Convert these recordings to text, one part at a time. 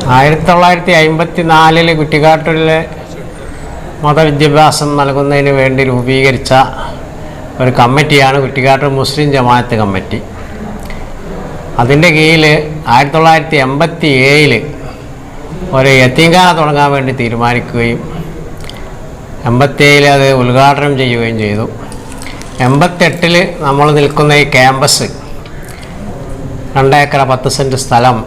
1954 കുറ്റിക്കാട്ടൂരിലെ മതവിദ്യാഭ്യാസം നൽകുന്നതിന് വേണ്ടി രൂപീകരിച്ച ഒരു കമ്മിറ്റിയാണ് കുറ്റിക്കാട്ടൂർ മുസ്ലിം ജമാഅത്ത് കമ്മിറ്റി. അതിൻ്റെ കീഴിൽ 1987 ഒരു യത്തീംഖാന തുടങ്ങാൻ വേണ്ടി തീരുമാനിക്കുകയും 87 അത് ഉദ്ഘാടനം ചെയ്യുകയും ചെയ്തു. 88 നമ്മൾ നിൽക്കുന്ന ഈ ക്യാമ്പസ് 2 ഏക്കർ 10 സെൻറ്റ് സ്ഥലം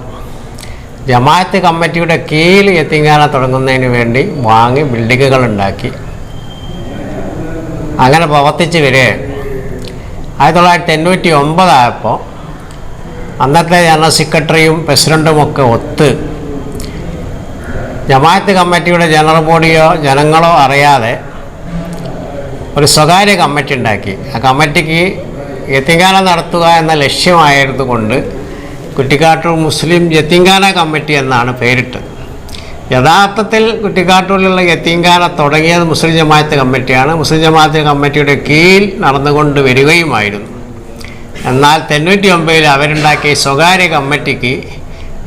ജമാഅത്ത് കമ്മിറ്റിയുടെ കീഴിൽ യത്തീംഖാന തുടങ്ങുന്നതിന് വേണ്ടി വാങ്ങി ബിൽഡിങ്ങുകൾ ഉണ്ടാക്കി. അങ്ങനെ പ്രവർത്തിച്ച് വരെ 1989 ആയപ്പോൾ അന്നത്തെ ജനറൽ സെക്രട്ടറിയും പ്രസിഡൻറ്റുമൊക്കെ ഒത്ത് ജമാഅത്ത് കമ്മിറ്റിയുടെ ജനറൽ ബോഡിയോ ജനങ്ങളോ അറിയാതെ ഒരു സ്വകാര്യ കമ്മിറ്റി ഉണ്ടാക്കി. ആ കമ്മിറ്റിക്ക് യത്തീംഖാന നടത്തുക എന്ന ലക്ഷ്യമായതുകൊണ്ട് കുറ്റിക്കാട്ടൂർ മുസ്ലിം യത്തീംഖാന കമ്മിറ്റി എന്നാണ് പേരിട്ടത്. യഥാർത്ഥത്തിൽ കുറ്റിക്കാട്ടൂരിലുള്ള യത്തീംഖാന തുടങ്ങിയത് മുസ്ലിം ജമാഅത്ത് കമ്മിറ്റിയാണ്. മുസ്ലിം ജമാഅത്ത് കമ്മിറ്റിയുടെ കീഴിൽ നടന്നുകൊണ്ട് വരികയുമായിരുന്നു. എന്നാൽ 99 അവരുണ്ടാക്കിയ സ്വകാര്യ കമ്മിറ്റിക്ക്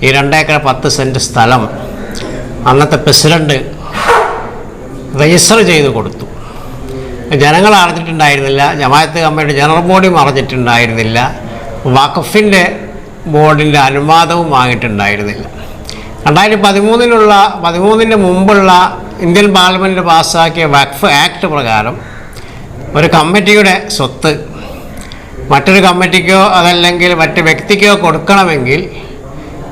ഈ 2 ഏക്കർ 10 സെൻറ്റ് സ്ഥലം അന്നത്തെ പ്രസിഡൻറ്റ് രജിസ്റ്റർ ചെയ്ത് കൊടുത്തു. ജനങ്ങൾ അറിഞ്ഞിട്ടുണ്ടായിരുന്നില്ല, ജമാഅത്ത് കമ്മിറ്റി ജനറൽ ബോഡിയും അറിഞ്ഞിട്ടുണ്ടായിരുന്നില്ല, വഖഫിൻ്റെ ബോർഡിൻ്റെ അനുവാദവും വാങ്ങിയിട്ടുണ്ടായിരുന്നില്ല. 2013 മുമ്പുള്ള ഇന്ത്യൻ പാർലമെൻറ്റ് പാസ്സാക്കിയ വഖഫ് ആക്ട് പ്രകാരം ഒരു കമ്മിറ്റിയുടെ സ്വത്ത് മറ്റൊരു കമ്മിറ്റിക്കോ അതല്ലെങ്കിൽ മറ്റ് വ്യക്തിക്കോ കൊടുക്കണമെങ്കിൽ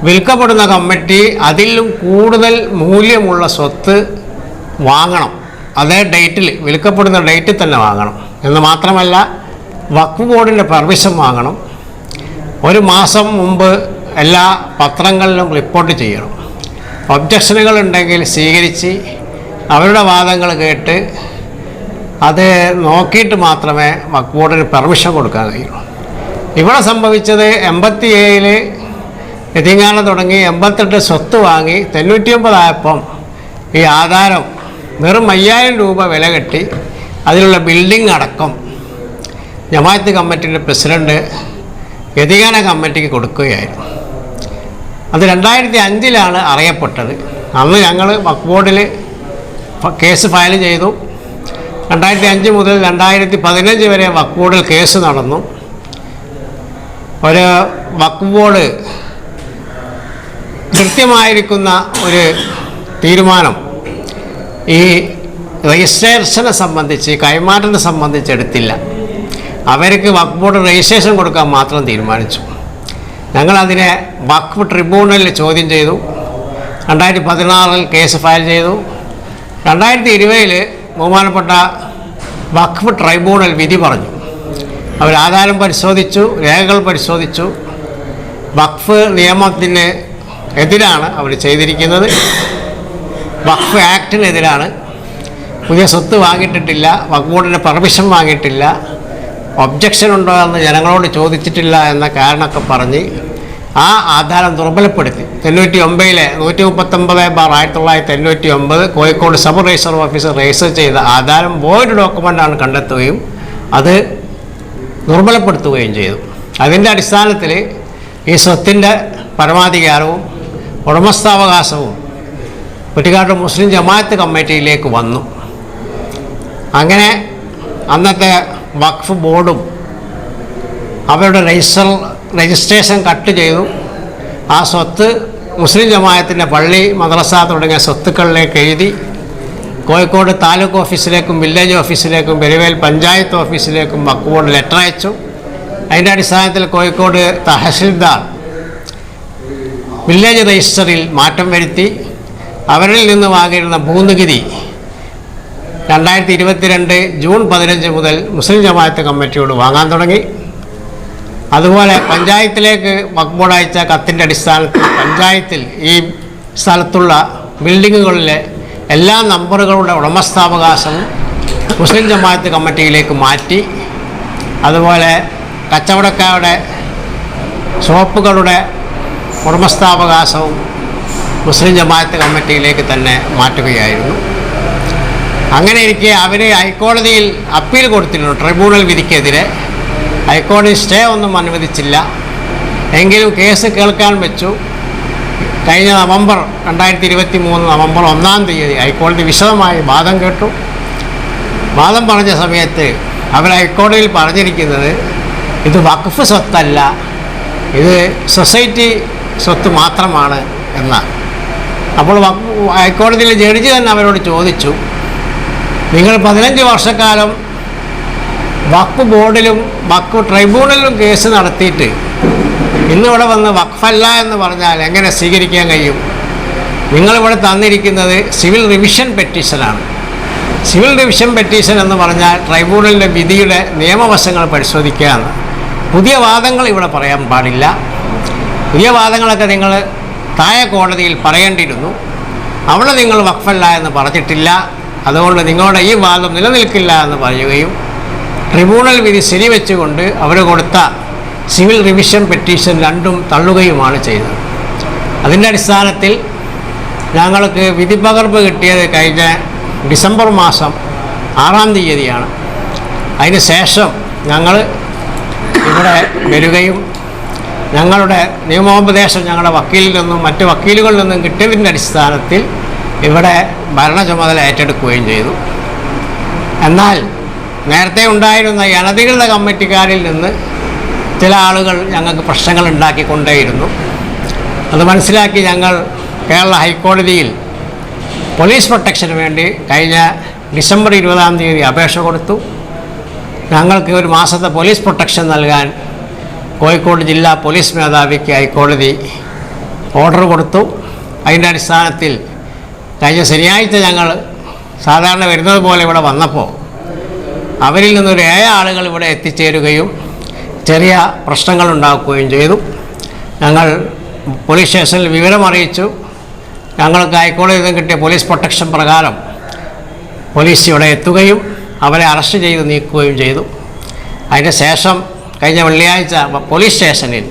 വിൽക്കപ്പെടുന്ന കമ്മിറ്റി അതിലും കൂടുതൽ മൂല്യമുള്ള സ്വത്ത് വാങ്ങണം. അതേ ഡേറ്റിൽ, വിൽക്കപ്പെടുന്ന ഡേറ്റിൽ തന്നെ വാങ്ങണം എന്ന് മാത്രമല്ല വഖഫ് ബോർഡിൻ്റെ പെർമിഷൻ വാങ്ങണം. 1 മാസം മുമ്പ് എല്ലാ പത്രങ്ങളിലും റിപ്പോർട്ട് ചെയ്യണം. ഒബ്ജക്ഷനുകൾ ഉണ്ടെങ്കിൽ സ്വീകരിച്ച് അവരുടെ വാദങ്ങൾ കേട്ട് അത് നോക്കിയിട്ട് മാത്രമേ വഖഫ് ബോർഡിന് പെർമിഷൻ കൊടുക്കാൻ കഴിയുള്ളൂ. ഇവിടെ സംഭവിച്ചത് 87 യതീംഖാന തുടങ്ങി 88 സ്വത്ത് വാങ്ങി 99 ആയപ്പം ഈ ആധാരം വെറും 5000 രൂപ വില കെട്ടി അതിലുള്ള ബിൽഡിംഗ് അടക്കം ജമാഅത്ത് കമ്മിറ്റിയുടെ പ്രസിഡൻറ്റ് യതീംഖാന കമ്മിറ്റിക്ക് കൊടുക്കുകയായിരുന്നു. അത് 2005 അറിയപ്പെട്ടത്. അന്ന് ഞങ്ങൾ വഖഫ് ബോർഡിൽ കേസ് ഫയൽ ചെയ്തു. 2005 മുതൽ 2015 വരെ വഖഫ് ബോർഡിൽ കേസ് നടന്നു. ഒരു വഖഫ് ബോർഡ് കൃത്യമായിരിക്കുന്ന ഒരു തീരുമാനം ഈ രജിസ്ട്രേഷനെ സംബന്ധിച്ച്, കൈമാറ്റത്തെ സംബന്ധിച്ച് എടുത്തില്ല. അവർക്ക് വഖഫ് ബോർഡ് രജിസ്ട്രേഷൻ കൊടുക്കാൻ മാത്രം തീരുമാനിച്ചു. ഞങ്ങളതിനെ വഖഫ് ട്രിബ്യൂണലിൽ ചോദ്യം ചെയ്തു. 2016 കേസ് ഫയൽ ചെയ്തു. 2020 ബഹുമാനപ്പെട്ട വഖഫ് ട്രൈബ്യൂണൽ വിധി പറഞ്ഞു. അവർ ആധാരം പരിശോധിച്ചു, രേഖകൾ പരിശോധിച്ചു. വഖഫ് നിയമത്തിന് എതിരാണ് അവർ ചെയ്തിരിക്കുന്നത്, വഖഫ് ആക്ടിനെതിരാണ്. പുതിയ സ്വത്ത് വാങ്ങിയിട്ടില്ല, വഖഫ് ബോർഡിൻ്റെ പെർമിഷൻ വാങ്ങിയിട്ടില്ല, ഒബ്ജക്ഷൻ ഉണ്ടോ എന്ന് ജനങ്ങളോട് ചോദിച്ചിട്ടില്ല എന്ന കാരണമൊക്കെ പറഞ്ഞ് ആ ആധാരം ദുർബലപ്പെടുത്തി. 99 139/1999 Kozhikode sub register officer register ചെയ്ത ആധാരം വോയിഡ് ഡോക്യുമെൻ്റാണ് കണ്ടെത്തുകയും അത് ദുർബലപ്പെടുത്തുകയും ചെയ്തു. അതിൻ്റെ അടിസ്ഥാനത്തിൽ ഈ സ്വത്തിൻ്റെ പരമാധികാരവും ഉടമസ്ഥാവകാശവും കുറ്റിക്കാട്ടൂർ മുസ്ലിം ജമാഅത്ത് കമ്മിറ്റിയിലേക്ക് വന്നു. അങ്ങനെ അന്നത്തെ വഖഫ് ബോർഡും അവരുടെ രജിസ്ട്രേഷൻ കട്ട് ചെയ്തു. ആ സ്വത്ത് മുസ്ലിം ജമാഅത്തിൻ്റെ പള്ളി, മദ്രസ തുടങ്ങിയ സ്വത്തുക്കളിലേക്ക് എഴുതി കോഴിക്കോട് താലൂക്ക് ഓഫീസിലേക്കും വില്ലേജ് ഓഫീസിലേക്കും പെരുവേൽ പഞ്ചായത്ത് ഓഫീസിലേക്കും വഖഫ് ബോർഡ് ലെറ്റർ അയച്ചു. അതിൻ്റെ അടിസ്ഥാനത്തിൽ കോഴിക്കോട് തഹസിൽദാർ വില്ലേജ് രജിസ്റ്ററിൽ മാറ്റം വരുത്തി. അവരിൽ നിന്ന് വാങ്ങിയിരുന്ന ഭൂനികുതി 2022 ജൂൺ 15 മുതൽ മുസ്ലിം ജമാഅത്ത് കമ്മിറ്റിയോട് വാങ്ങാൻ തുടങ്ങി. അതുപോലെ പഞ്ചായത്തിലേക്ക് വഖഫ് ബോർഡ് അയച്ച കത്തിൻ്റെ അടിസ്ഥാനത്തിൽ പഞ്ചായത്തിൽ ഈ സ്ഥലത്തുള്ള ബിൽഡിങ്ങുകളിലെ എല്ലാ നമ്പറുകളുടെ ഉടമസ്ഥാവകാശവും മുസ്ലിം ജമാഅത്ത് കമ്മിറ്റിയിലേക്ക് മാറ്റി. അതുപോലെ കച്ചവടക്കാരുടെ ഷോപ്പുകളുടെ ഉടമസ്ഥാവകാശവും മുസ്ലിം ജമാഅത്ത് കമ്മിറ്റിയിലേക്ക് തന്നെ മാറ്റുകയായിരുന്നു. അങ്ങനെ ഇരിക്കെ അവർ ഹൈക്കോടതിയിൽ അപ്പീൽ കൊടുത്തിരുന്നു. ട്രിബ്യൂണൽ വിധിക്കെതിരെ ഹൈക്കോടതി സ്റ്റേ ഒന്നും അനുവദിച്ചില്ല. എങ്കിലും കേസ് കേൾക്കാൻ വെച്ചു. കഴിഞ്ഞ നവംബർ 2023 നവംബർ 1-ാം തീയതി ഹൈക്കോടതി വിശദമായി വാദം കേട്ടു. വാദം പറഞ്ഞ സമയത്ത് അവർ ഹൈക്കോടതിയിൽ പറഞ്ഞിരിക്കുന്നത് ഇത് വഖഫ് സ്വത്തല്ല, ഇത് സൊസൈറ്റി സ്വത്ത് മാത്രമാണ് എന്നാണ്. അപ്പോൾ ഹൈക്കോടതിയിലെ ജഡ്ജി തന്നെ അവരോട് ചോദിച്ചു, നിങ്ങൾ 15 വർഷക്കാലം വഖഫ് ബോർഡിലും വഖഫ് ട്രൈബ്യൂണലിലും കേസ് നടത്തിയിട്ട് ഇന്നിവിടെ വന്ന് വഖഫല്ല എന്ന് പറഞ്ഞാൽ എങ്ങനെ സ്വീകരിക്കാൻ കഴിയും? നിങ്ങളിവിടെ തന്നിരിക്കുന്നത് സിവിൽ റിവിഷൻ പെറ്റീഷനാണ്. സിവിൽ റിവിഷൻ പെറ്റീഷൻ എന്ന് പറഞ്ഞാൽ ട്രൈബ്യൂണലിൻ്റെ വിധിയുടെ നിയമവശങ്ങൾ പരിശോധിക്കുകയാണ്. പുതിയ വാദങ്ങൾ ഇവിടെ പറയാൻ പാടില്ല. പുതിയ വാദങ്ങളൊക്കെ നിങ്ങൾ താഴെ കോടതിയിൽ പറയേണ്ടിയിരുന്നു. അവിടെ നിങ്ങൾ വഖഫല്ല എന്ന് പറഞ്ഞിട്ടില്ല, അതുകൊണ്ട് നിങ്ങളുടെ ഈ വാദം നിലനിൽക്കില്ല എന്ന് പറയുകയും ട്രിബ്യൂണൽ വിധി ശരിവെച്ചുകൊണ്ട് അവർ കൊടുത്ത സിവിൽ റിവിഷൻ പെറ്റീഷൻ രണ്ടും തള്ളുകയുമാണ് ചെയ്തത്. അതിൻ്റെ അടിസ്ഥാനത്തിൽ ഞങ്ങൾക്ക് വിധി പകർപ്പ് കിട്ടിയത് കഴിഞ്ഞ ഡിസംബർ മാസം 6-ാം തീയതിയാണ്. അതിന് ശേഷം ഞങ്ങൾ ഇവിടെ വരികയും ഞങ്ങളുടെ നിയമോപദേശം ഞങ്ങളുടെ വക്കീലിൽ നിന്നും മറ്റ് വക്കീലുകളിൽ നിന്നും കിട്ടിയതിൻ്റെ അടിസ്ഥാനത്തിൽ ഇവിടെ ഭരണ ചുമതല ഏറ്റെടുക്കുകയും ചെയ്തു. എന്നാൽ നേരത്തെ ഉണ്ടായിരുന്ന ഈ അനധികൃത കമ്മിറ്റിക്കാരിൽ നിന്ന് ചില ആളുകൾ ഞങ്ങൾക്ക് പ്രശ്നങ്ങൾ ഉണ്ടാക്കിക്കൊണ്ടേയിരുന്നു. അത് മനസ്സിലാക്കി ഞങ്ങൾ കേരള ഹൈക്കോടതിയിൽ പോലീസ് പ്രൊട്ടക്ഷന് വേണ്ടി കഴിഞ്ഞ ഡിസംബർ 20-ാം തീയതി അപേക്ഷ കൊടുത്തു. ഞങ്ങൾക്ക് ഒരു മാസത്തെ പോലീസ് പ്രൊട്ടക്ഷൻ നൽകാൻ കോഴിക്കോട് ജില്ലാ പോലീസ് മേധാവിക്ക് ഹൈക്കോടതി ഓർഡർ കൊടുത്തു. അതിൻ്റെ അടിസ്ഥാനത്തിൽ കഴിഞ്ഞ ശനിയാഴ്ച ഞങ്ങൾ സാധാരണ വരുന്നത് പോലെ ഇവിടെ വന്നപ്പോൾ അവരിൽ നിന്നൊരു 7 ആളുകൾ ഇവിടെ എത്തിച്ചേരുകയും ചെറിയ പ്രശ്നങ്ങൾ ഉണ്ടാക്കുകയും ചെയ്തു. ഞങ്ങൾ പോലീസ് സ്റ്റേഷനിൽ വിവരമറിയിച്ചു. ഞങ്ങൾക്ക് ഹൈക്കോടതിയിൽ നിന്ന് കിട്ടിയ പോലീസ് പ്രൊട്ടക്ഷൻ പ്രകാരം പോലീസ് ഇവിടെ എത്തുകയും അവരെ അറസ്റ്റ് ചെയ്ത് നീക്കുകയും ചെയ്തു. അതിന് ശേഷം കഴിഞ്ഞ വെള്ളിയാഴ്ച പോലീസ് സ്റ്റേഷനിൽ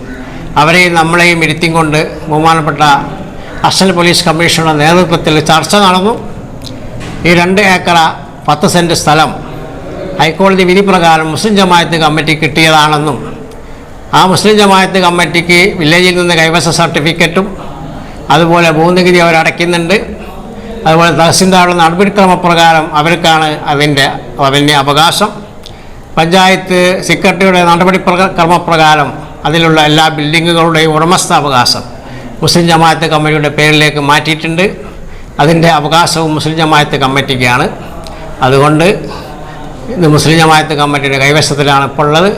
അവരെയും നമ്മളെയും ഇരുത്തിക്കൊണ്ട് ബഹുമാനപ്പെട്ട അസിസ്റ്റന്റ് പോലീസ് കമ്മീഷണറുടെ നേതൃത്വത്തിൽ ചർച്ച നടന്നു. ഈ 2 ഏക്കർ 10 സെൻറ്റ് സ്ഥലം ഹൈക്കോടതി വിധി പ്രകാരം മുസ്ലിം ജമാഅത്ത് കമ്മിറ്റി കിട്ടിയതാണെന്നും ആ മുസ്ലിം ജമാഅത്ത് കമ്മിറ്റിക്ക് വില്ലേജിൽ നിന്ന് കൈവശ സർട്ടിഫിക്കറ്റും അതുപോലെ ഭൂനികുതി അവരടയ്ക്കുന്നുണ്ട്, അതുപോലെ തഹസിൽദാരുടെ നടപടിക്രമപ്രകാരം അവർക്കാണ് അതിൻ്റെ അവകാശം. പഞ്ചായത്ത് സെക്രട്ടറിയുടെ നടപടി ക്രമപ്രകാരം അതിലുള്ള എല്ലാ ബിൽഡിങ്ങുകളുടെയും ഉടമസ്ഥാവകാശം മുസ്ലിം ജമാഅത്ത് കമ്മിറ്റിയുടെ പേരിലേക്ക് മാറ്റിയിട്ടുണ്ട്. അതിൻ്റെ അവകാശവും മുസ്ലിം ജമാഅത്ത് കമ്മിറ്റിക്കാണ്. അതുകൊണ്ട് ഇത് മുസ്ലിം ജമാഅത്ത് കമ്മിറ്റിയുടെ കൈവശത്തിലാണ് ഇപ്പോൾ ഉള്ളത്.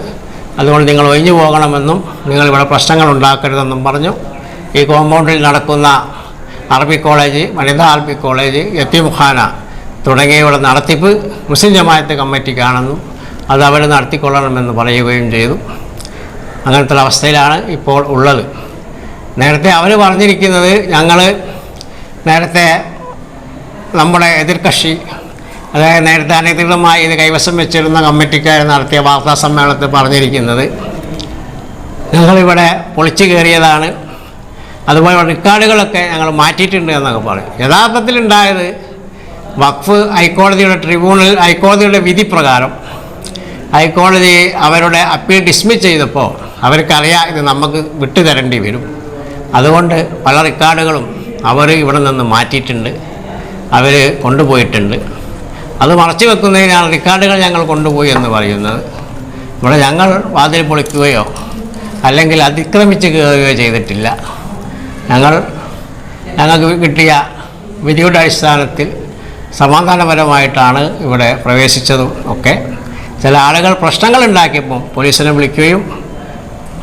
അതുകൊണ്ട് നിങ്ങൾ ഒഴിഞ്ഞു പോകണമെന്നും നിങ്ങളിവിടെ പ്രശ്നങ്ങൾ ഉണ്ടാക്കരുതെന്നും പറഞ്ഞു. ഈ കോമ്പൗണ്ടിൽ നടക്കുന്ന അറബി കോളേജ്, വനിതാ അറബി കോളേജ്, യത്തീംഖാന തുടങ്ങിയവയുടെ നടത്തിപ്പ് മുസ്ലിം ജമാഅത്ത് കമ്മിറ്റിക്കാണെന്നും അത് അവർ നടത്തിക്കൊള്ളണമെന്ന് പറയുകയും ചെയ്തു. അങ്ങനത്തെ അവസ്ഥയിലാണ് ഇപ്പോൾ ഉള്ളത്. നേരത്തെ അവർ പറഞ്ഞിരിക്കുന്നത് ഞങ്ങൾ നേരത്തെ നമ്മുടെ എതിർകക്ഷി, അതായത് നേരത്തെ അനധികൃതമായി ഇത് കൈവശം വെച്ചിരുന്ന കമ്മിറ്റിക്കാർ നടത്തിയ വാർത്താ സമ്മേളനത്തിൽ പറഞ്ഞിരിക്കുന്നത് ഞങ്ങളിവിടെ പൊളിച്ചു കയറിയതാണ്, അതുപോലെ റെക്കോർഡുകളൊക്കെ ഞങ്ങൾ മാറ്റിയിട്ടുണ്ട് എന്നൊക്കെ പറയും. യഥാർത്ഥത്തിലുണ്ടായത് വഖഫ് ഹൈക്കോടതിയുടെ വിധി പ്രകാരം ഹൈക്കോടതി അവരുടെ അപ്പീൽ ഡിസ്മിസ് ചെയ്തപ്പോൾ അവർക്കറിയാം ഇത് നമുക്ക് വിട്ടുതരേണ്ടി വരും. അതുകൊണ്ട് പല റെക്കോർഡുകളും അവർ ഇവിടെ നിന്ന് മാറ്റിയിട്ടുണ്ട്, അവർ കൊണ്ടുപോയിട്ടുണ്ട്. അത് മറച്ചു വെക്കുന്നതിനാണ് റെക്കോർഡുകൾ ഞങ്ങൾ കൊണ്ടുപോയി എന്ന് പറയുന്നത്. ഇവിടെ ഞങ്ങൾ വാതിൽ പൊളിക്കുകയോ അല്ലെങ്കിൽ അതിക്രമിച്ച് കയറുകയോ ചെയ്തിട്ടില്ല. ഞങ്ങൾക്ക് കിട്ടിയ വിധിയുടെ അടിസ്ഥാനത്തിൽ സമാധാനപരമായിട്ടാണ് ഇവിടെ പ്രവേശിച്ചതും ഒക്കെ. ചില ആളുകൾ പ്രശ്നങ്ങൾ ഉണ്ടാക്കിയപ്പോൾ പോലീസിനെ വിളിക്കുകയും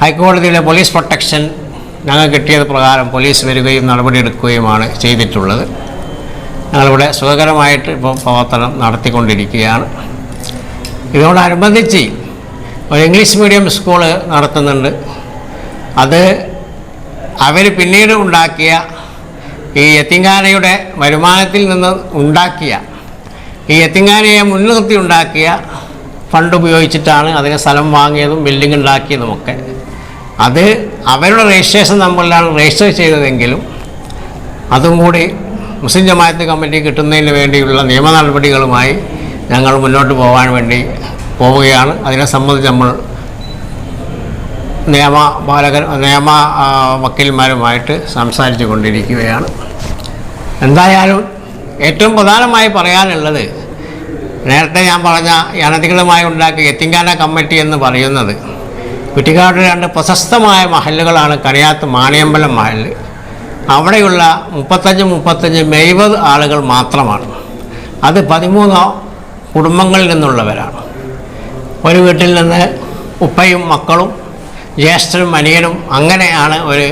ഹൈക്കോടതിയിലെ പോലീസ് പ്രൊട്ടക്ഷൻ ഞങ്ങൾ കിട്ടിയത് പ്രകാരം പോലീസ് വരികയും നടപടിയെടുക്കുകയുമാണ് ചെയ്തിട്ടുള്ളത്. ഞങ്ങളിവിടെ സുഖകരമായിട്ട് ഇപ്പോൾ പ്രവർത്തനം നടത്തിക്കൊണ്ടിരിക്കുകയാണ്. ഇതിനോടനുബന്ധിച്ച് ഒരു ഇംഗ്ലീഷ് മീഡിയം സ്കൂള് നടത്തുന്നുണ്ട്. അത് അവർ പിന്നീട് ഉണ്ടാക്കിയ ഈ യത്തീംഖാനയുടെ വരുമാനത്തിൽ നിന്ന് ഉണ്ടാക്കിയ ഈ യത്തീംഖാനയെ മുൻനിർത്തി ഉണ്ടാക്കിയ ഫണ്ട് ഉപയോഗിച്ചിട്ടാണ് അതിന് സ്ഥലം വാങ്ങിയതും ബിൽഡിംഗ് ഉണ്ടാക്കിയതുമൊക്കെ. അത് അവരുടെ രജിസ്ട്രേഷൻ നമ്പറിലാണ് രജിസ്റ്റർ ചെയ്തതെങ്കിലും അതും കൂടി മുസ്ലിം ജമാഅത്ത് കമ്മിറ്റി കിട്ടുന്നതിന് വേണ്ടിയുള്ള നിയമ നടപടികളുമായി ഞങ്ങൾ മുന്നോട്ട് പോകാൻ വേണ്ടി പോവുകയാണ്. അതിനെ സംബന്ധിച്ച് നമ്മൾ നിയമ വക്കീൽമാരുമായിട്ട് സംസാരിച്ചു കൊണ്ടിരിക്കുകയാണ്. എന്തായാലും ഏറ്റവും പ്രധാനമായി പറയാനുള്ളത്, നേരത്തെ ഞാൻ പറഞ്ഞ ഈ അനധികൃതമായി ഉണ്ടാക്കിയ യത്തീംഖാന കമ്മിറ്റി എന്ന് പറയുന്നത് കുറ്റിക്കാട് 2 പ്രശസ്തമായ മഹല്ലുകളാണ്. കണിയാത്ത് മാണിയമ്പലം മഹല്ല്, അവിടെയുള്ള 35 ആളുകൾ മാത്രമാണ്. അത് 13 കുടുംബങ്ങളിൽ നിന്നുള്ളവരാണ്. ഒരു വീട്ടിൽ നിന്ന് ഉപ്പയും മക്കളും ജ്യേഷ്ഠനും അനിയനും, അങ്ങനെയാണ് ഒരു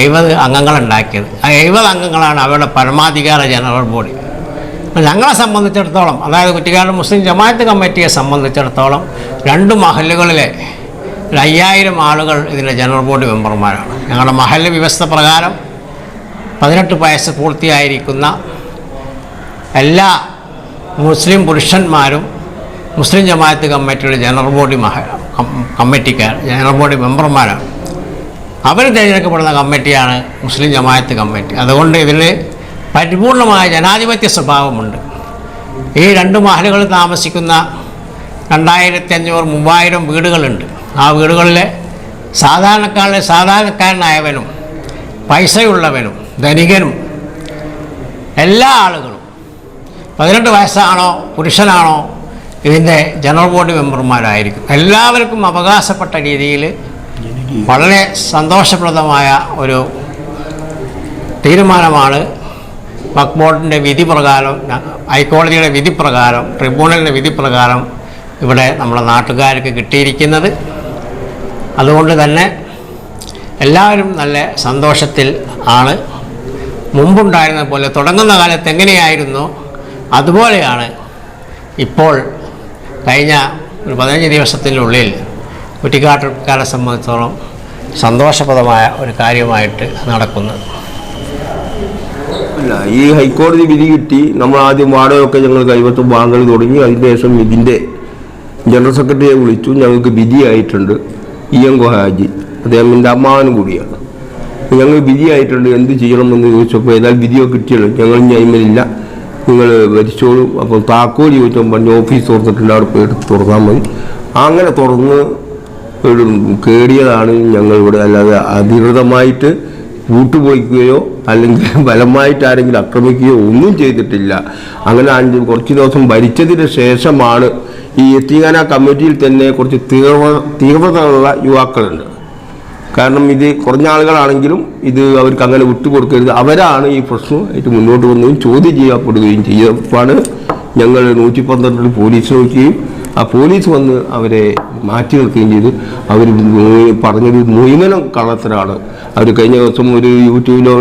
70 അംഗങ്ങളുണ്ടാക്കിയത്. ആ 70 അംഗങ്ങളാണ് അവരുടെ പരമാധികാര ജനറൽ ബോഡി. ഞങ്ങളെ സംബന്ധിച്ചിടത്തോളം, അതായത് കുറ്റിക്കാട് മുസ്ലിം ജമാഅത്ത് കമ്മിറ്റിയെ സംബന്ധിച്ചിടത്തോളം 2 മഹല്ലുകളിലെ 5000 ആളുകൾ ഇതിൻ്റെ ജനറൽ ബോഡി മെമ്പർമാരാണ്. ഞങ്ങളുടെ മഹല്ല് വ്യവസ്ഥ പ്രകാരം 18 വയസ്സ് പൂർത്തിയായിരിക്കുന്ന എല്ലാ മുസ്ലിം പുരുഷന്മാരും മുസ്ലിം ജമാഅത്ത് കമ്മിറ്റിയുടെ ജനറൽ ബോഡി ജനറൽ ബോഡി മെമ്പർമാരാണ്. അവർ തിരഞ്ഞെടുക്കപ്പെടുന്ന കമ്മിറ്റിയാണ് മുസ്ലിം ജമാഅത്ത് കമ്മിറ്റി. അതുകൊണ്ട് ഇതിൽ പരിപൂർണമായ ജനാധിപത്യ സ്വഭാവമുണ്ട്. ഈ 2 മഹല്ലുകളിൽ താമസിക്കുന്ന 2500-3000 വീടുകളുണ്ട്. ആ വീടുകളിലെ സാധാരണക്കാരനായവനും പൈസയുള്ളവനും ധനികനും എല്ലാ ആളുകളും 18 വയസ്സാണോ പുരുഷനാണോ ഇതിൻ്റെ ജനറൽ ബോഡി മെമ്പർമാരായിരിക്കും. എല്ലാവർക്കും അവകാശപ്പെട്ട രീതിയിൽ വളരെ സന്തോഷപ്രദമായ ഒരു തീരുമാനമാണ് വഖഫ് ബോർഡിൻ്റെ വിധി പ്രകാരം, ഹൈക്കോടതിയുടെ വിധി പ്രകാരം, ട്രിബ്യൂണലിൻ്റെ വിധി പ്രകാരം ഇവിടെ നമ്മുടെ നാട്ടുകാർക്ക് കിട്ടിയിരിക്കുന്നത്. അതുകൊണ്ട് തന്നെ എല്ലാവരും നല്ല സന്തോഷത്തിൽ ആണ്. മുമ്പുണ്ടായിരുന്ന പോലെ തുടങ്ങുന്ന കാലത്ത് എങ്ങനെയായിരുന്നു അതുപോലെയാണ് ഇപ്പോൾ കഴിഞ്ഞ ഒരു 15 ദിവസത്തിനുള്ളിൽ കുറ്റിക്കാട്ടുകാരെ സംബന്ധിച്ചിടത്തോളം സന്തോഷപ്രദമായ ഒരു കാര്യമായിട്ട് നടക്കുന്നത്. അല്ല, ഈ ഹൈക്കോടതി വിധി കിട്ടി. നമ്മൾ ആദ്യം വാടകയൊക്കെ ഞങ്ങൾ കൈവത്തും വാങ്ങൽ തുടങ്ങി. അതിൻ്റെ ശേഷം ഇതിൻ്റെ ജനറൽ സെക്രട്ടറിയെ വിളിച്ചു. ഞങ്ങൾക്ക് വിധിയായിട്ടുണ്ട്. ഇയങ്കോ ഹാജി, അദ്ദേഹത്തിൻ്റെ അമ്മാവനും കൂടിയാണ്. ഞങ്ങൾ വിധിയായിട്ടുണ്ട്, എന്ത് ചെയ്യണമെന്ന് ചോദിച്ചപ്പോൾ ഏതായാലും വിധിയോ കിട്ടിയല്ലോ, ഞങ്ങൾ ഞൈമലില്ല, നിങ്ങൾ ഭരിച്ചോളൂ. അപ്പോൾ താക്കോൽ ചോദിച്ചപ്പോൾ പറഞ്ഞ് ഓഫീസ് തുറന്നിട്ടുണ്ട്, അവിടെ പോയി എടുത്ത് തുറന്നാൽ മതി. അങ്ങനെ തുറന്ന് കയറിയതാണ് ഞങ്ങളിവിടെ. അല്ലാതെ അധികൃതമായിട്ട് കൂട്ടുപൊളിക്കുകയോ അല്ലെങ്കിൽ ബലമായിട്ട് ആരെങ്കിലും ആക്രമിക്കുകയോ ഒന്നും ചെയ്തിട്ടില്ല. അങ്ങനെ കുറച്ച് ദിവസം ഭരിച്ചതിന് ശേഷമാണ് ഈ യത്തീംഖാന കമ്മിറ്റിയിൽ തന്നെ കുറച്ച് തീവ്രതയുള്ള യുവാക്കളുണ്ട്. കാരണം ഇത് കുറഞ്ഞ ആളുകളാണെങ്കിലും ഇത് അവർക്ക് അങ്ങനെ വിട്ടുകൊടുക്കരുത്. അവരാണ് ഈ പ്രശ്നമായിട്ട് മുന്നോട്ട് വന്നതും ചോദ്യം ചെയ്യപ്പെടുകയും ചെയ്തപ്പോഴാണ് ഞങ്ങൾ 112 പോലീസ് നോക്കുകയും ആ പോലീസ് വന്ന് അവരെ മാറ്റി നിർത്തുകയും ചെയ്തു. അവർ പറഞ്ഞത് മുഴുവനും കള്ളത്തരാണ്. അവർ കഴിഞ്ഞ ദിവസം ഒരു യൂട്യൂബിലോ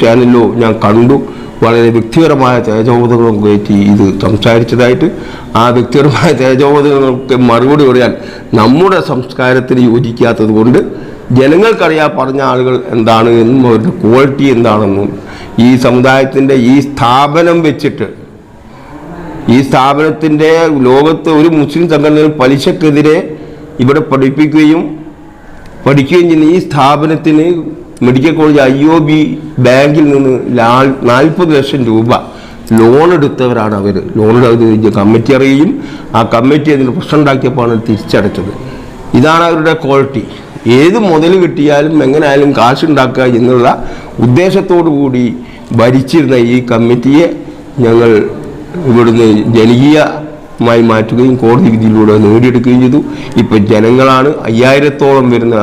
ചാനലിലോ ഞാൻ കണ്ടു, വളരെ വ്യക്തിപരമായ തേജോവധങ്ങളും കയറ്റി ഇത് സംസാരിച്ചതായിട്ട്. ആ വ്യക്തിപരമായ തേജോവധങ്ങൾക്ക് മറുപടി പറയാൻ നമ്മുടെ സംസ്കാരത്തിന് യോജിക്കാത്തത് കൊണ്ട് ജനങ്ങൾക്കറിയാൻ പറഞ്ഞ ആളുകൾ എന്താണ് എന്നും അവരുടെ ക്വാളിറ്റി എന്താണെന്നും ഈ സമുദായത്തിൻ്റെ ഈ സ്ഥാപനം വെച്ചിട്ട്, ഈ സ്ഥാപനത്തിൻ്റെ ലോകത്ത് ഒരു മുസ്ലിം സംഘടനയിൽ പലിശക്കെതിരെ ഇവിടെ പഠിക്കുകയും ചെയ്യുന്ന ഈ സ്ഥാപനത്തിന് മെഡിക്കൽ കോളേജ് IOB ബാങ്കിൽ നിന്ന് 40 ലക്ഷം രൂപ ലോൺ എടുത്തവരാണ് അവർ. ലോൺ കമ്മിറ്റി അറിയുകയും ആ കമ്മിറ്റി അതിന് പ്രശ്നം ഉണ്ടാക്കിയപ്പോഴാണ് തിരിച്ചടച്ചത്. ഇതാണ് അവരുടെ ക്വാളിറ്റി. ഏത് മുതൽ കിട്ടിയാലും എങ്ങനെയായാലും കാശുണ്ടാക്കുക എന്നുള്ള ഉദ്ദേശത്തോടു കൂടി ഭരിച്ചിരുന്ന ഈ കമ്മിറ്റിയെ ഞങ്ങൾ ഇവിടുന്ന് ജനകീയമായി മാറ്റുകയും കോടതി വിധിയിലൂടെ നേടിയെടുക്കുകയും ചെയ്തു. ഇപ്പോൾ ജനങ്ങളാണ് 5000-ഓളം വരുന്ന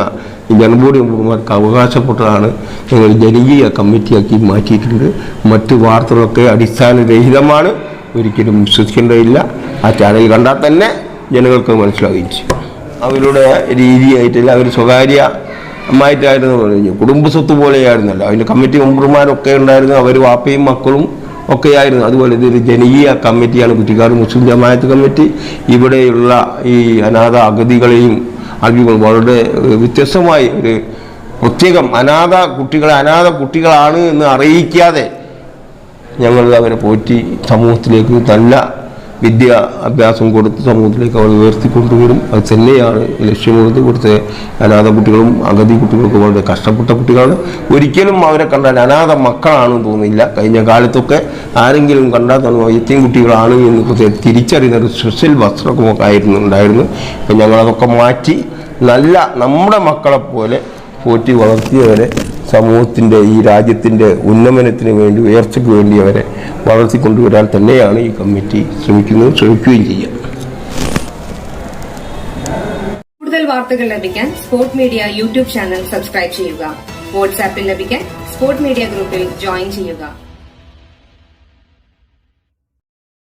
ജനറൽ ബോഡി മെമ്പർമാർക്ക് അവകാശപ്പെട്ടതാണ് ഞങ്ങൾ ജനകീയ കമ്മിറ്റിയാക്കി മാറ്റിയിട്ടുണ്ട്. മറ്റ് വാർത്തകളൊക്കെ അടിസ്ഥാനരഹിതമാണ്, ഒരിക്കലും വിശ്വസിക്കേണ്ടതില്ല. ആ ചാനൽ കണ്ടാൽ തന്നെ ജനങ്ങൾക്ക് മനസ്സിലാവുകയും ചെയ്യും. അവരുടെ രീതിയായിട്ടില്ല, അവർ സ്വകാര്യമായിട്ടായിരുന്നു പറഞ്ഞു, കുടുംബ സ്വത്ത് പോലെയായിരുന്നല്ലോ. അതിൻ്റെ കമ്മിറ്റി മെമ്പർമാരൊക്കെ ഉണ്ടായിരുന്നു, അവർ വാപ്പയും മക്കളും ഒക്കെയായിരുന്നു. അതുപോലെ ഇതൊരു ജനകീയ കമ്മിറ്റിയാണ് കുറ്റിക്കാട് മുസ്ലിം ജമാഅത്ത് കമ്മിറ്റി. ഇവിടെയുള്ള ഈ അനാഥ അഗതികളെയും അഗതികൾ വളരെ വ്യത്യസ്തമായി ഒരു പ്രത്യേകം അനാഥ കുട്ടികളാണ് എന്ന് അറിയിക്കാതെ ഞങ്ങൾ അവരെ പോറ്റി സമൂഹത്തിലേക്ക് നല്ല വിദ്യാഭ്യാസം കൊടുത്ത് സമൂഹത്തിലേക്ക് അവർ ഉയർത്തിക്കൊണ്ടുവരും. അത് തന്നെയാണ് ലക്ഷ്യമുള്ളത്. ഇവിടുത്തെ അനാഥ കുട്ടികളും അഗതി കുട്ടികൾക്ക് വളരെ കഷ്ടപ്പെട്ട കുട്ടികളാണ്. ഒരിക്കലും അവരെ കണ്ടാൽ അനാഥ മക്കളാണെന്ന് തോന്നില്ല. കഴിഞ്ഞ കാലത്തൊക്കെ ആരെങ്കിലും കണ്ടാൽ യത്തീം കുട്ടികളാണ് എന്ന് തിരിച്ചറിയുന്ന ഒരു സ്പെഷ്യൽ വസ്ത്രമൊക്കെ ഉണ്ടായിരുന്നു. അപ്പം ഞങ്ങളതൊക്കെ മാറ്റി നല്ല നമ്മുടെ മക്കളെ പോലെ പോറ്റി വളർത്തിയവരെ സമൂഹത്തിൻ്റെ ഈ രാജ്യത്തിൻ്റെ ഉന്നമനത്തിന് വേണ്ടി ഉയർച്ചയ്ക്ക് വേണ്ടി അവരെ വളർത്തിക്കൊണ്ടുവരാൻ തന്നെയാണ് ഈ കമ്മിറ്റി ശ്രമിക്കുകയും ചെയ്യുക. കൂടുതൽ വാർത്തകൾ ലഭിക്കാൻ sport media YouTube channel subscribe ചെയ്യുക. വാട്സാപ്പിൽ ലഭിക്കാൻ സ്പോർട് മീഡിയ ഗ്രൂപ്പിൽ ജോയിൻ ചെയ്യുക.